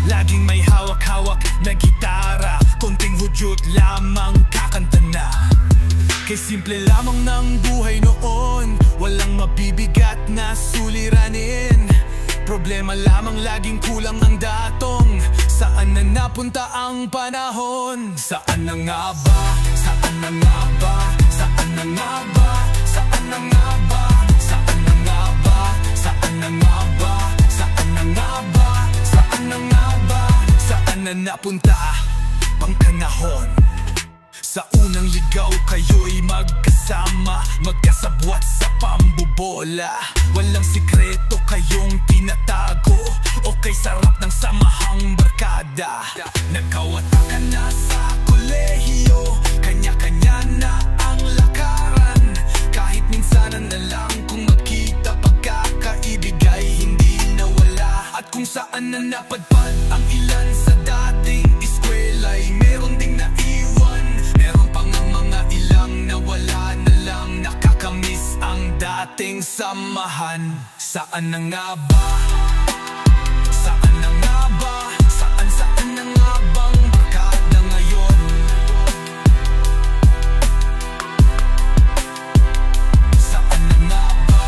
Laging may hawak-hawak na gitara, konting hudyot lamang kakanta na. Kay simple lamang ng buhay noon, walang mabibigat na suliranin. Problema lamang laging kulang ang datong. Saan na napunta ang panahon? Saan na nga ba? Saan na nga ba? Saan na nga ba? Saan na nga ba? Saan na nga ba? Saan na nga ba? Saan na nga ba? Saan na nga ba? Saan na napunta ang panahon? Sa unang ligaw kayo'y magkasama, magkasabwat sa pambobola. Walang sikreto kayong tinatago, okay sarap ng samahang barkada. Nagkawatakan na sa kolehiyo, kanya-kanya na ang lakaran. Kahit minsanan na lang kung magkita, pagkakaibig ay hindi nawala. At kung saan na napadpad ang ilan sa dating eskwela'y meron ding naiwan. Meron pang ang mga ilang nawala na lang, nakakamiss ang dating samahan. Saan na nga ba? Saan na nga ba? Saan na nga bang barkada ngayon? Saan na nga ba?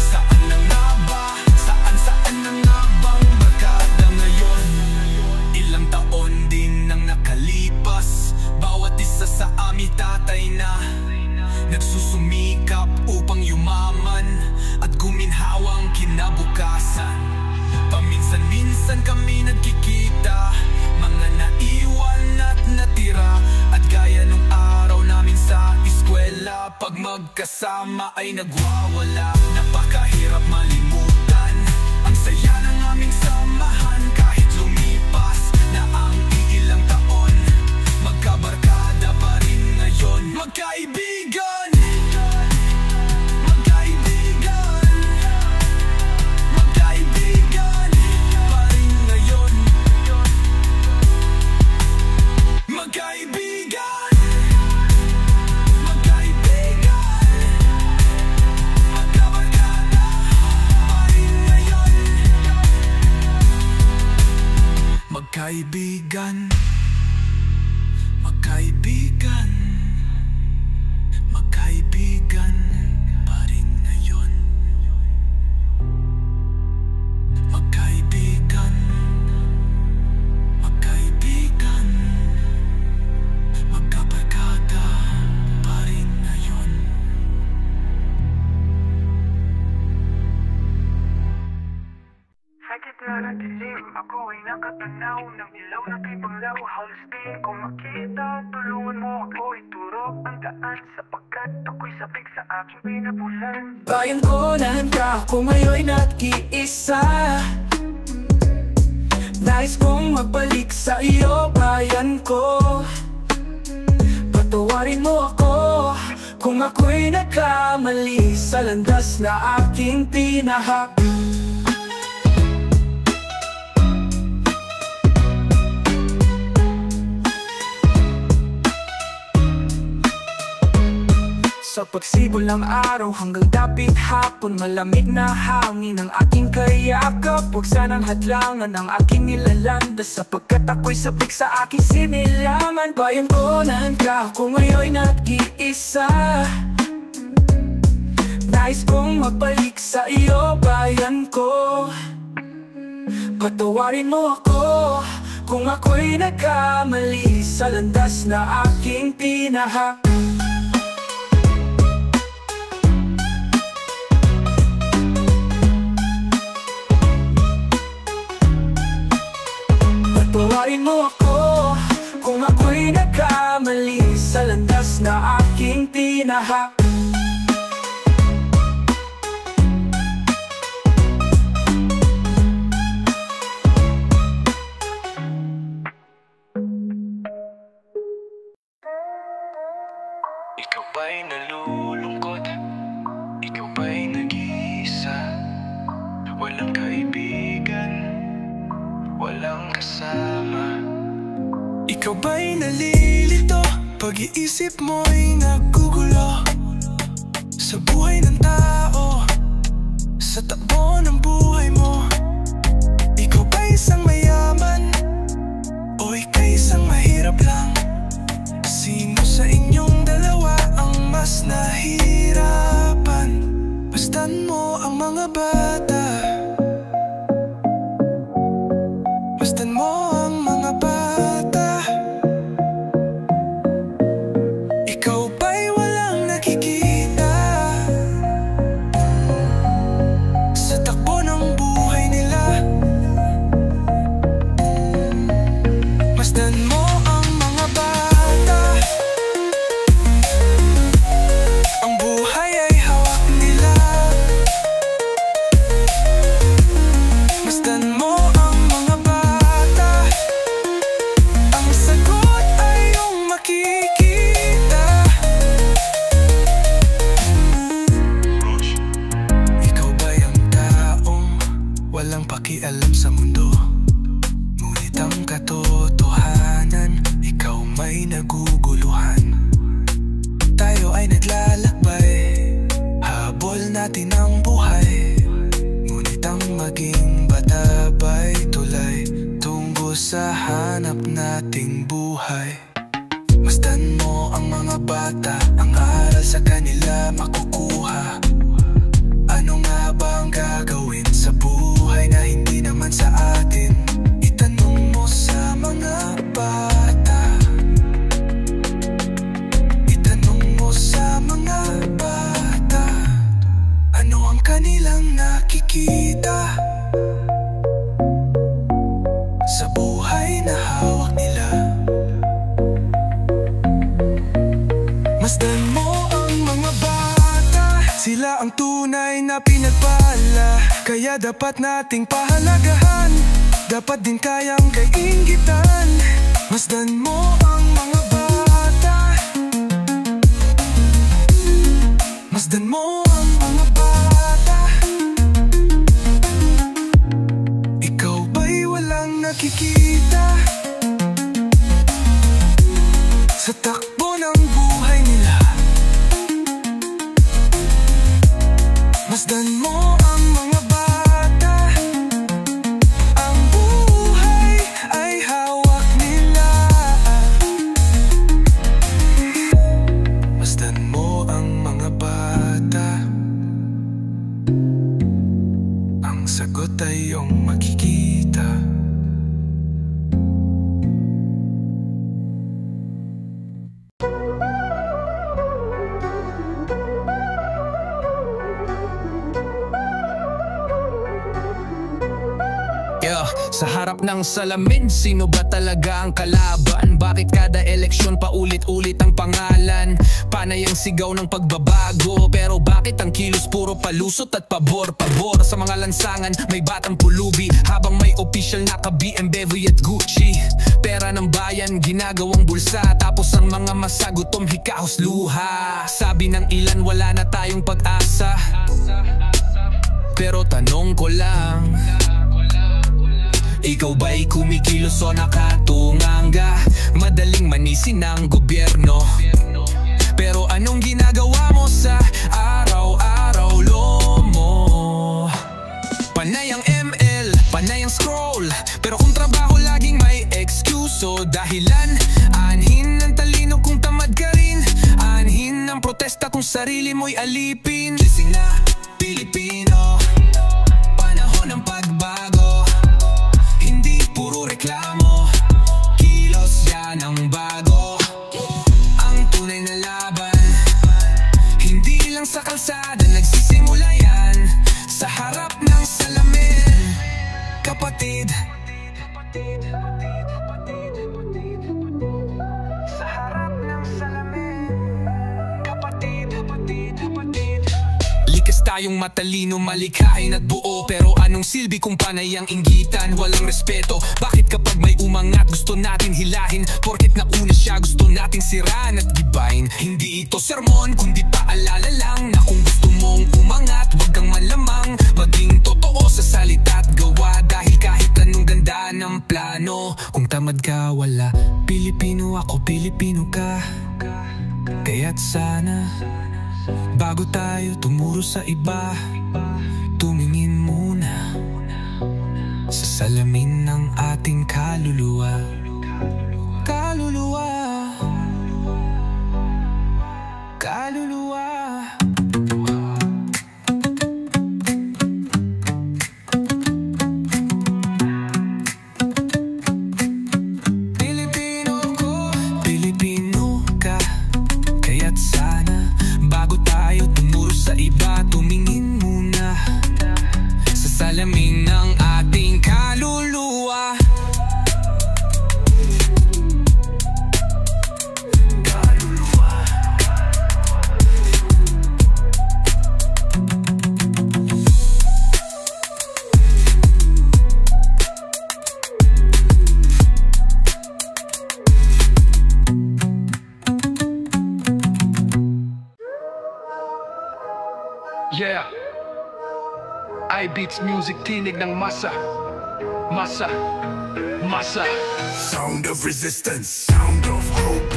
Saan na nga ba? Saan na nga bang barkada ngayon? Ilang taon din nang nakalipas, bawat isa sa amin tatay na nagsusumikap upang yumaman at guminhawang kinabukasan. Paminsan-minsan kami nagkikita, mga naiwan at natira. At gaya nung araw namin sa eskwela, pag magkasama ay nagwawala. Napakahirap malimutan ang saya ng aming samahan. Kahit lumipas na ang ilang taon, magkabarkada pa rin ngayon. Magkaibigan, magkaibigan, magkaibigan pa rin ngayon. Magkaibigan, magkaibigan, magkabarkada pa rin ngayon. Magkaibigan, magkaibigan, magkaibigan pa rin ngayon. Magkaibigan, magkaibigan, magkabarkada pa rin ngayon. Sa gitna ng dilim, ako ay nakatanaw ng ilaw na pipanglaw. Halos di ko makita, tulungan mo ako ituro ang daan, sapagkat ako'y sabik sa aking pinapulan. Bayan ko, nahanda ako ngayon at iisa. Nais kong magbalik sa iyo, bayan ko. Patawarin mo ako kung ako'y nagkamali sa landas na aking tinahak. Sa pagsibol ng araw hanggang dapit hapon, malamig na hangin ang aking kayakap. Huwag sanang hadlangan ang aking nilalandas, sapagkat ako'y sabik sa aking sinilangan. Bayan ko, nahanda ako ngayon at iisa. Nais kong magbalik sa iyo, bayan ko. Patawarin mo ako kung ako'y nagkamali sa landas na aking tinahak. Patawarin mo ako kung ako'y nagkamali sa landas na aking tinahak. Ikaw ba'y nalulungkot? Ikaw ba'y nag-iisa? Walang kaibigan, walang kasama. Ikaw ba'y nalilito? Pag-iisip mo'y nagugulo sa buhay ng tao, sa takbo ng buhay mo. Ikaw ba'y isang may Masdan mo ang mga bata. Ikaw ba'y walang nakikita sa takbo ng buhay nila? Masdan mo ang mga bata. Ang buhay ay hawak nila. Masdan mo ang mga bata. Ang sagot ay iyong makikita. Ikaw ba'y ang taong walang pakialam sa mundo? Ngunit ang katotohanan, ikaw may naguguluhan. Tayo ay naglalakbay, habol natin ang buhay. Ngunit ang maging batabay, tulay tungo sa hanap nating buhay. Masdan mo ang mga bata, ang aral sa kanila makukuha. Ano nga ba ang gagawin sa buhay na hindi naman sa atin? Itanong mo sa mga bata. Itanong mo sa mga bata. Ano ang kanilang nakikita sa buhay na hawak nila? Masdan mo ang mga bata. Sila ang tunay na pinagpala, kaya dapat nating pahalagahan. Dapat din kayang kainggitan. Masdan mo ang mga bata. Masdan mo ang mga bata. Ikaw ba'y walang nakikita sa takbo ng buhay nila? Masdan mo ang mga bata. Ang buhay ay hawak nila. Masdan mo ang mga bata. Ang sagot ay iyong makikita. Sa harap ng salamin, sino ba talaga ang kalaban? Bakit kada eleksyon paulit-ulit ang pangalan? Panay ang sigaw ng pagbabago, pero bakit ang kilos puro palusot at pabor-pabor? Sa mga lansangan may batang pulubi, habang may official na ka-BMW at Gucci. Pera ng bayan ginagawang bulsa, tapos ang mga masagutom hikahos luha. Sabi ng ilan wala na tayong pag-asa, pero tanong ko lang, ikaw ba'y kumikilos o nakatunganga? Madaling manisin ng gobyerno, pero anong ginagawa mo sa araw-araw lomo? Panay ang ML, panay ang scroll, pero kung trabaho laging may excuse o dahilan. Anhin ng talino kung tamad ka rin, anhin ng protesta kung sarili mo'y alipin. Gising na Pilipino, panahon ng pagbago. Hindi puro reklamo, kilos yan ang bago. Ang tunay na laban, hindi lang sa kalsada nagsisimula yan. Sa harap ng salamin, kapatid. Sa harap ng salamin, kapatid. Likas tayong matalino, malikhain at buo, pero anong silbi kung panay ang inggitan? Walang respeto. Bakit kapag may umangat gusto natin hilahin? Porket nauna siya gusto nating siraan at gibahin. Hindi ito sermon kundi paalala lang na kung gusto mong umangat, huwag kang malamang maging totoo sa salita at gawa. Dahil kahit anong ganda ng plano, kung tamad ka wala Pilipino ako, Pilipino ka. Kaya't sana bago tayo tumuro sa iba, tumingin muna sa salamin ng ating kaluluwa. Kaluluwa, kaluluwa. beats, music, tinig ng masa. Masa, masa. Sound of resistance, sound of hope.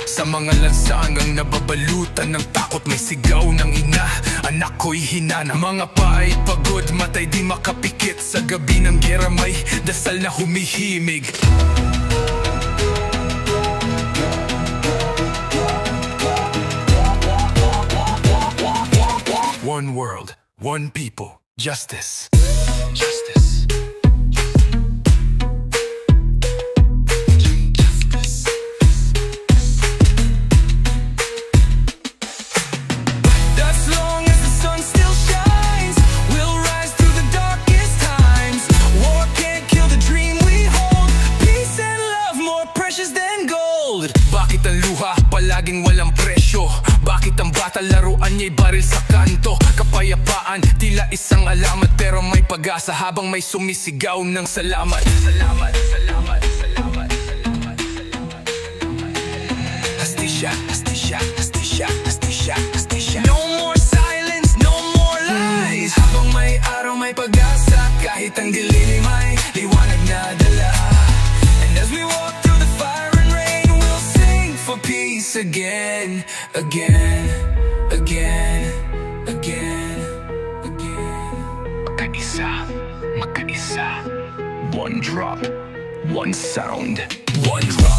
Sa mga lansangang nababalutan ng takot, may sigaw ng ina, anak ko'y hinana. Mga paa'y pagod, matay di makapikit. Sa gabi ng gera may dasal na humihimig. One world, one people, justice. Justice. Bakit ang luha palaging walang presyo? Bakit ang bata laruan niya'y baril sa kanto? Kapayapaan, tila isang alamat, pero may pag-asa habang may sumisigaw ng salamat. Salamat, salamat, salamat, salamat, salamat, salamat. Hastisya, hastisya, hastisya, hastisya, hastisya. No more silence, no more lies. Habang may araw, may pag-asa, kahit ang dilim ay liwanag na dala. And as we walk through the fire for peace again, again, again, again, again. Magkaisa, magkaisa. One drop, one sound, one drop.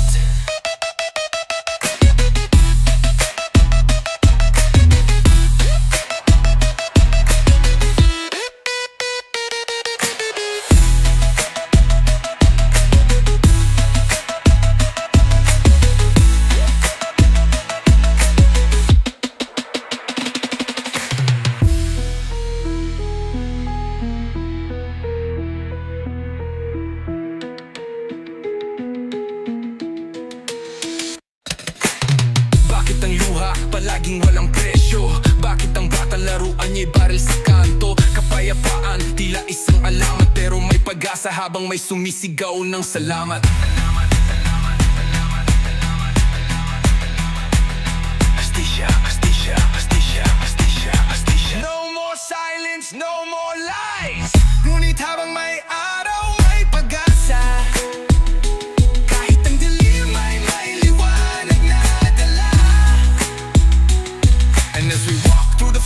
Palaging walang presyo. Bakit ang bata laruan niya'y baril sa kanto? Kapayapaan, tila isang alamat, pero may pag-asa habang may sumisigaw ng salamat. Salamat, salamat, salamat, salamat, salamat, salamat. Hastisya, hastisya, hastisya, hastisya, hastisya. No more silence, no more lies. Ngunit habang may araw, may pag-asa.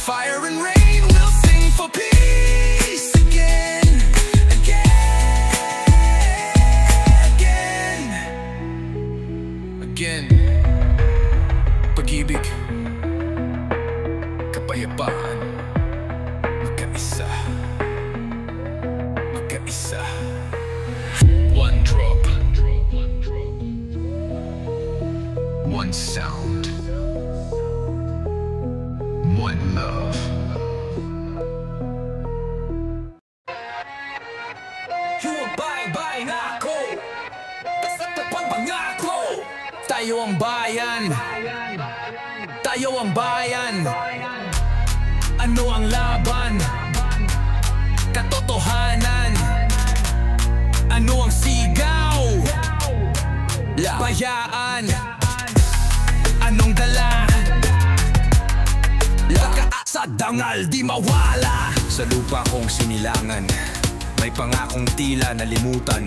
Fire and rain, we'll sing for peace again, again, again, again. Pag-ibig, kapayapaan, magkaisa, magkaisa. One drop, one sound, one love. Bye-bye na ako sa tapang pangako. Tayo ang bayan, tayo ang bayan. Ano ang laban? Katotohanan. Ano ang sigaw? Bayaan. Anong dala? Sa dangal di mawala. Sa lupa kong sinilangan, may pangakong tila nalimutan.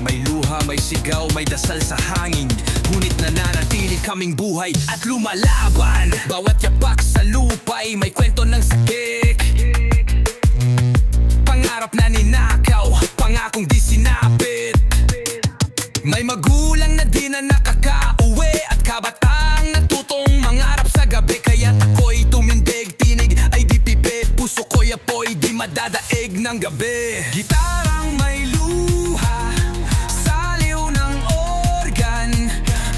May luha, may sigaw, may dasal sa hangin. Ngunit nananatili kaming buhay at lumalaban. Bawat yapak sa lupa'y may kwento ng sakik. Pangarap na ninakaw, pangakong di sinapit. May magulang na di na nakakauwi at kabataang natutong mangarap sa gabi. Kaya't ako'y tumindig, tinig ay di pipi. Puso ko'y apoy, di madadaig ng gabi. Gitarang may luha, saliw ng organ,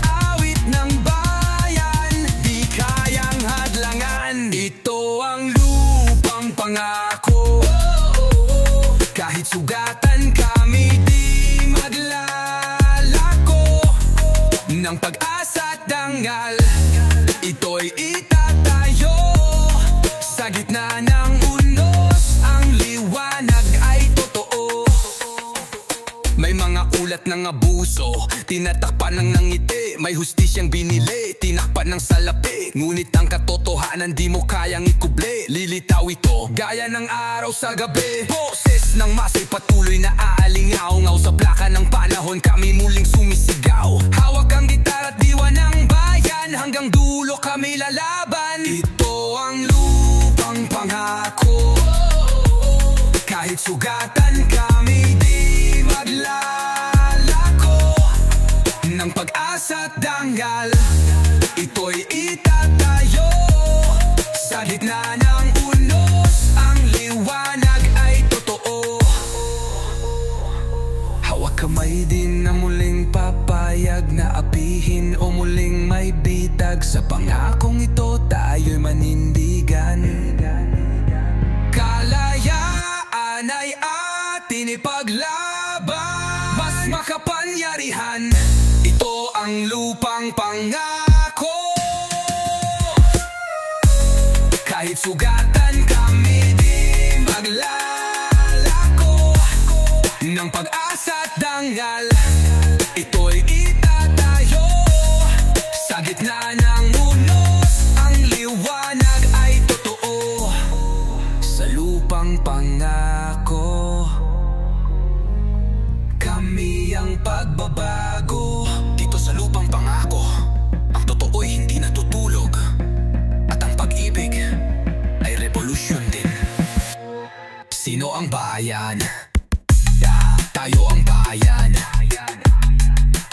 awit ng bayan, di kayang hadlangan. Ito ang lupang pangako, kahit sugatan kami di maglalako. Ng pag-asa at dangal, ito'y itatayo sa gitna ng unos. Ang liwanag ay totoo. May mga ulat ng abuso puso, tinatakpan ng ngiti. May hustisyang binili, tinakpan ng salapi. Ngunit ang katotohanan di mo kayang ikuble. Lilitaw ito, gaya ng araw sa gabi. Boses ng masa'y patuloy na aalingaw-ngaw. Sa plaka ng panahon kami muling sumisigaw. Hawak ang gitara at diwa ng bayan, hanggang dulo kami lalaban. Ito ang lupang pangako, kahit sugatan kami di maglalako. Ng pag-asa at dangal, ito'y itatayo. Sa gitna ng unos, ang liwanag ay totoo. Hawak kamay din na muling papayag na apihin o muling may bitag. Sa pangakong ito tayo'y manindigan. Kalayaan ay atin ipaglaban, mas makapangyarihan. Ito ang lupang pangako, kahit sugatan kami di maglalako. Ng pag-asa at dangal, ito'y itatayo. Sa gitna ng unos, ang liwanag ay totoo. Sa lupang pangako, kami ang pagbabago. Dito sa lupang pangako, ang totoo'y hindi natutulog. At ang pag-ibig ay revolusyon din. Sino ang bayan? Tayo ang bayan.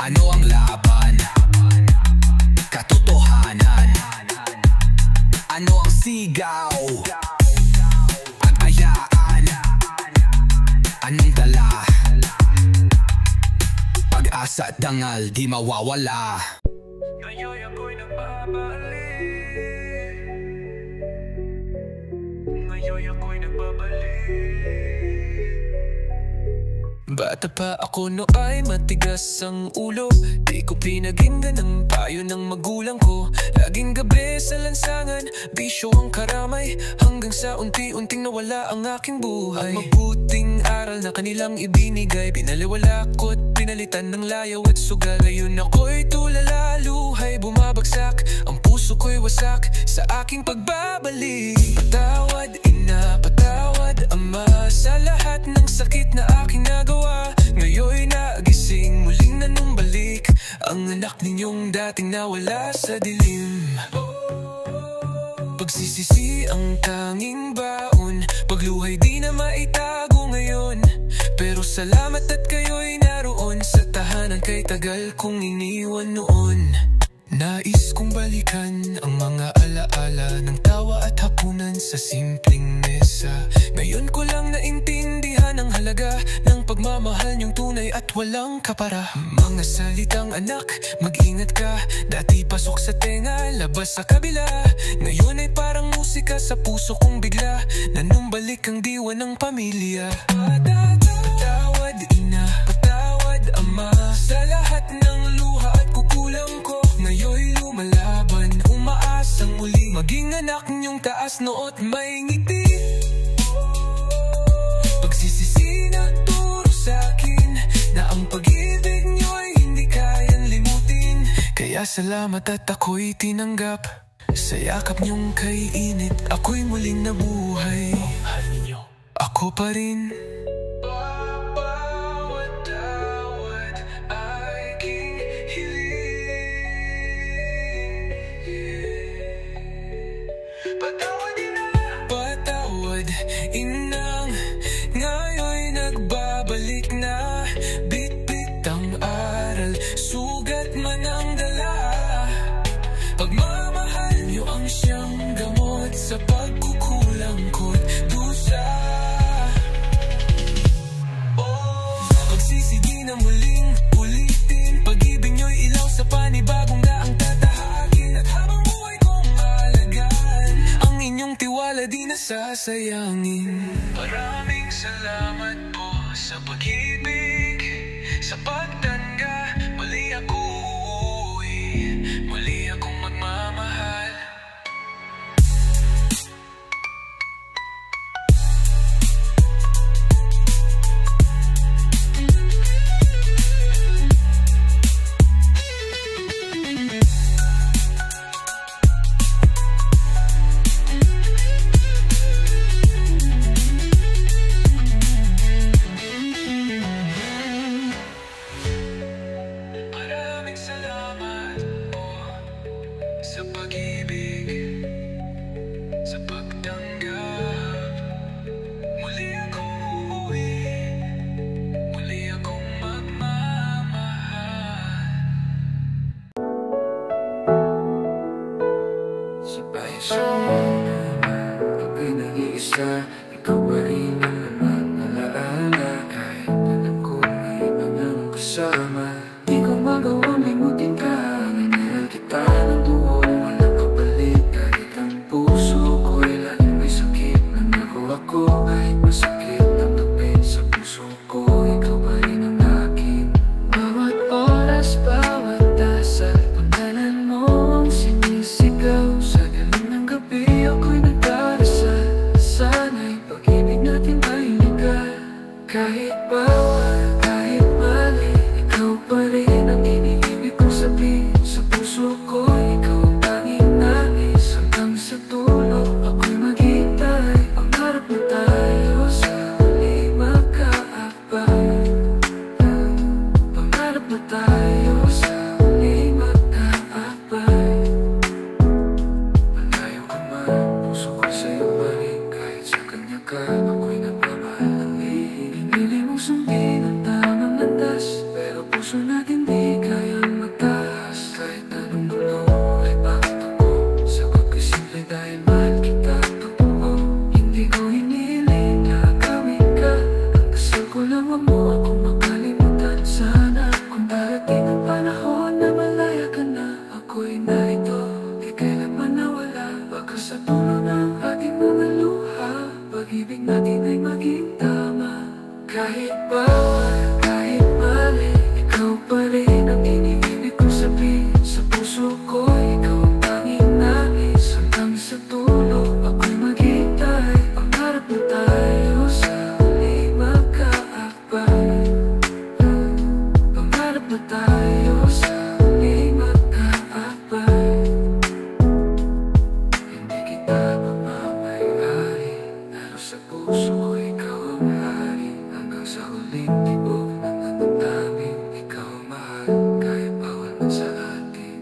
Ano ang laban? Katotohanan. Ano ang sigaw? Pag-ayaan. Anong dala? Pag-asa at dangal di mawawala. Ngayon ako'y nagbabalik. Ngayon ako'y nagbabalik. Bata pa ako no ay matigas ang ulo. Di ko pinaginggan ang payo ng magulang ko. Laging gabi sa lansangan, bisyo ang karamay, hanggang sa unti-unting nawala ang aking buhay. Ang mabuting aral na kanilang ibinigay, pinaliwala ko't pinalitan ng layaw at sugal. Ngayon ako'y tulala, luhay bumabagsak, ang puso ko'y wasak sa aking pagbabalik. Patawad ina, patawad ama, sa lahat ng sakit na aking nagawa. Ngayon'y nagising, muling nanumbalik ang anak ninyong dating nawala sa dilim. Pagsisisi ang tanging baon, pagluhay di na maitago ngayon. Pero salamat at kayo'y naroon sa tahanan kay tagal kong iniwan noon. Nais kong balikan ang mga alaala ng tawa at hapunan sa simpleng mesa. Ngayon ko lang naintindihan ang halaga ng pagmamahal niyong tunay at walang kapara. Mga salitang anak, mag-ingat ka, dati pasok sa tenga, labas sa kabila. Ngayon ay parang musika sa puso kong bigla, nanumbalik ang diwa ng pamilya. Patawad ina, patawad ama, sa lahat ng luha at kukulang ko. Ngayon'y lumalaban, umaasang muli maging anak niyong taas noot may ngiti. Pagsisisi nagturo sa'kin na ang pag-ibig niyo'y hindi kayang limutin. Kaya salamat at ako'y tinanggap, sa yakap niyong kay init ako'y muling nabuhay. Ako pa rin. Patawad inang, ngayon'y nagbabalik na. Bit-bit ang aral, sugat man ang dala. Pagmamahal niyo ang siyang gamot sa pagkukulang ko't dusa. Pagsisigi na muling ulitin, pag-ibig niyo'y ilaw sa panibagong daang tatahagin. At habang buhay kong alagaan, ang inyong tiwala di nasasayangin. Maraming salamat po sa pag-ibig, sa pagtangga. Muli akong magmamahal. sakit ng tabi sa puso ko, ikaw pa rin ang akin. Bawat oras, bawat dasal, pangalan mo ang sinisigaw. Sa dilim ng gabi ako'y nagdarasal, sana'y pag-ibig natin ay legal. Kahit bawal, kahit mali, ikaw pa rin ang iniibig kong sabihin. Sa puso ko, ikaw ang tanging nais. Hanggang sa dulo, ako'y maghintay. Pangarap na tayo sa huli magkaakbay. Pangarap na tayo sa huli magkaakbay. Malayo ka man, puso ko sa'yo pa rin. Kahit sa kanya ka, ako'y nagmamahal ng lihim. Pinili mong sundin ang tamang landas, pero puso natin di kayang magtaas. Kahit anong dulo ay bakit ako, sagot ko simple dahil mahal kita totoo. Hindi ko hiniling na gawin ka, ang dasal ko lang wag mo akong makalimutan. Sana kung darating ang panahon na malaya ka na, ako'y narito, di kailanman nawala. Baka sa dulo ng ating mga luha, pag-ibig natin ay maging tama. Kahit bawal, kahit mali, ikaw pa rin ang iniibig kong sabihin. Sa puso ko, ikaw ang tanging nais. Hanggang sa dulo, ako'y maghintay. Pangarap na tayo sa huli magkaakbay. Pangarap na tayo sa huli magkaakbay. Hindi kita mamamayari, lalo sa puso ko ikaw ang hari. Hanggang sa huling tibok ng namin, ikaw ang mahal, kahit bawal man sa atin.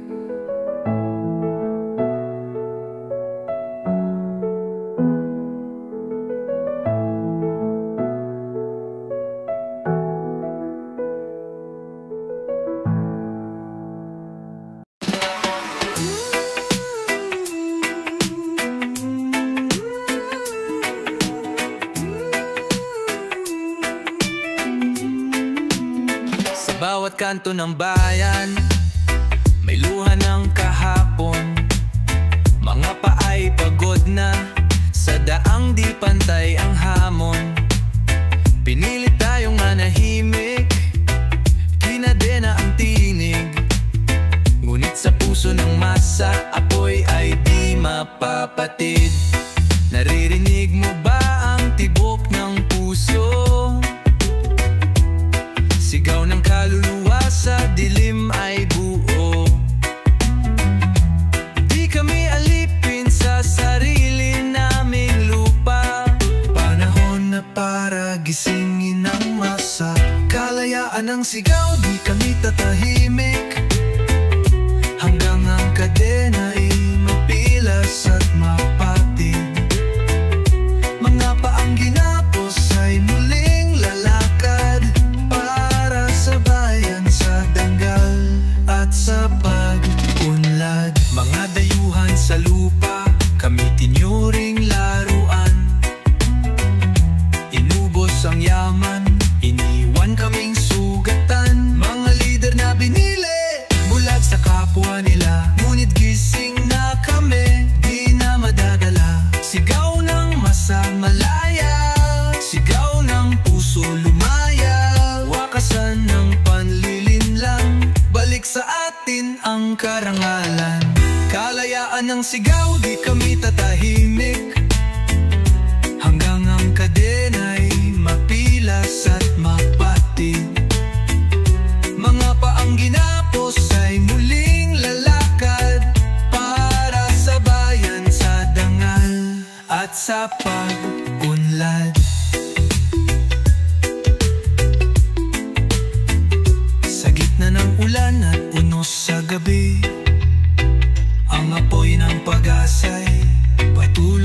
Sa bawat kanto ng bayan, may luha ng kahapon. Mga paay pagod na, sa daang di pantay ang hamon. Pinilit tayong manahimik, kinadena ang tinig. Ngunit sa puso ng masa, apoy ay di mapapatid. Naririnig mo ba ang tibok ng puso? Sigaw ng kaluluwa sa dilim ay buo. Di kami alipin sa sarili naming lupa. Panahon na para gisingin ang masa. Kalayaan ang sigaw, di kami tatahimik. Hanggang ang kadena ay mapilas at mapatid. Mga paang ginapos ay muling lalakad para sa bayan, sa danggal at sa pag-unlad. Mga dayuhan sa lupa, kami tinuring laruan. Inubos ang yaman, iniwan kaming sugatan. Mga lider na binili, bulag sa kapwa nila. Ngunit gising na kami, di na madadala. Sigaw ng masa malaya, sigaw ng puso lumaya. Wakasan ng panlilinlang, balik sa atin ang karangalan. Kalayaan ng sigaw, di kami tatahimik. Hanggang ang kadena'y mapilas at mapatid. Mga paang ginapos ay muling lalakad para sa bayan, sa dangal at sa pag-unlad. Sa gitna ng ulan at unos sa gabi, ang apoy ng pag-asa'y patuloy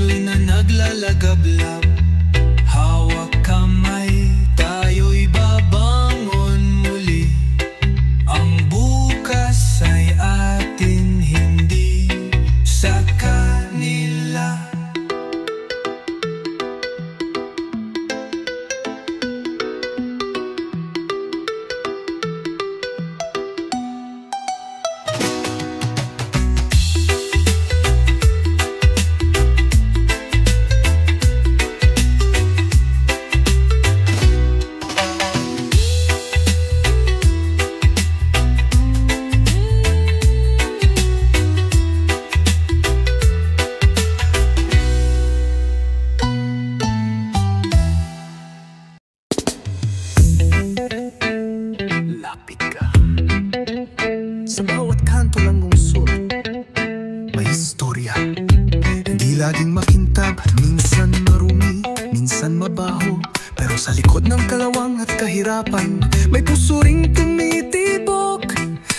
Sa likod ng kalawang at kahirapan, may puso ring tumitibok,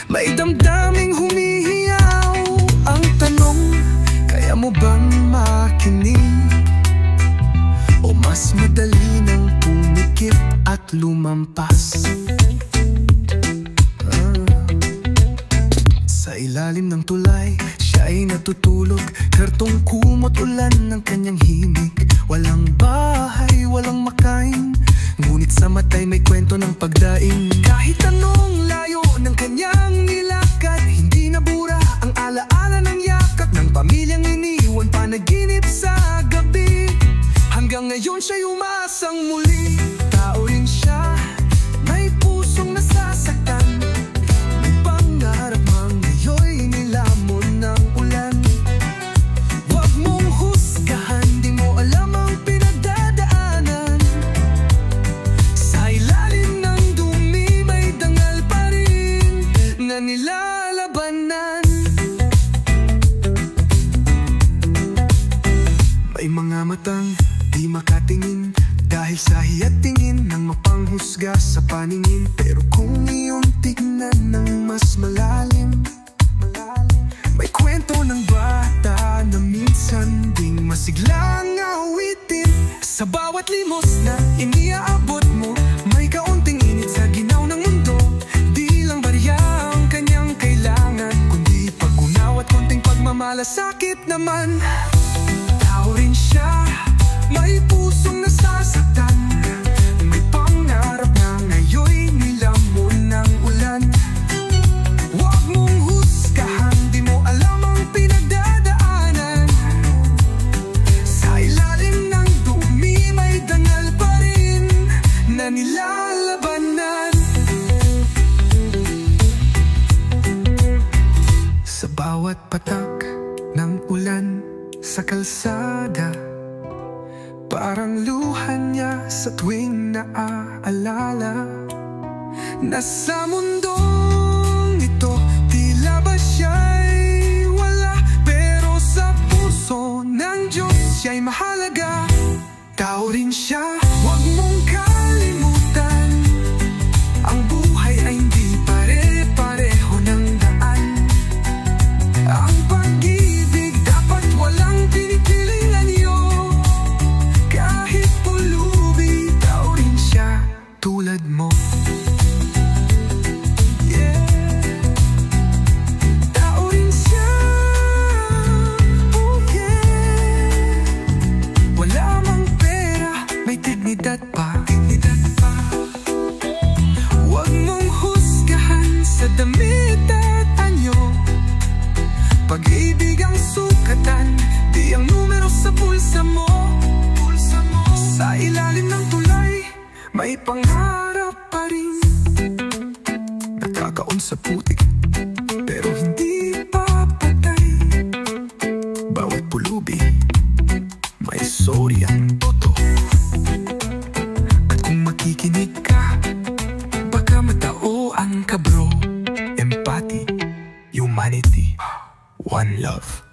may damdaming humihiyaw. Ang tanong, kaya mo bang makinig? O mas madali nang pumikit at lumampas? Sa ilalim ng tulay, siya ay natutulog, kartong kumot ulan ng kanyang himig. Walang bahay, walang makain, ngunit sa matay may kwento ng pagdaing. Kahit anong layo ng kanyang nilakad, hindi nabura ang alaala ng yakap ng pamilyang iniwan, panaginip sa gabi. Hanggang ngayon siya'y umasang muli. Tao rin siya, may pusong nasasaktan, may pangarap mang ngayon nilamon ng ulan. Huwag mong husgahan, di mo alam ang pinagdadaanan. Sa ilalim ng dumi may dangal pa rin na nilalabanan. May mga matang di makatingin dahil sa hiyat tingin ng mapanghusga sa paningin. Pero kung iyong tignan ng mas malalim, may kwento ng bata na minsan ding masiglang awitin. Sa bawat limos na iniaabot mo, may kaunting init sa ginaw ng mundo. Di lang barya ang kanyang kailangan, kundi pag-unaw at konting pagmamalasakit naman. Tao rin siya, may pusong nasasaktan, may pangarap na ngayon nilamon ng ulan. Huwag mong husgahan, di mo alam ang pinagdadaanan. Sa ilalim ng dumi may dangal pa rin na nilalabanan. Sa bawat patak ng ulan sa kalsada, parang luha niya sa tuwing naaalala na sa mundong ito tila ba siya'y wala, pero sa puso ng Diyos siya'y mahalaga. Tao rin siya, huwag mong kalimutan, ang buhay ay hindi pare-pareho ng daan. Ang pag-ibig dapat walang pinipiling anyo. Kahit pulubi, tao rin siya tulad mo. Tao rin siya, oh yeah. Wala mang pera, may dignidad pa. Huwag mong husgahan sa damit at anyo. Pag-ibig ang sukatan, di ang numero sa pulsa mo. Sa ilalim ng tulay, may pangarap pa rin. Nakakaon sa putik, pero hindi papatay. Bawat pulubi, may sorry ang toto. At kung makikinig ka, baka matauan ka bro. Empathy, humanity, one love.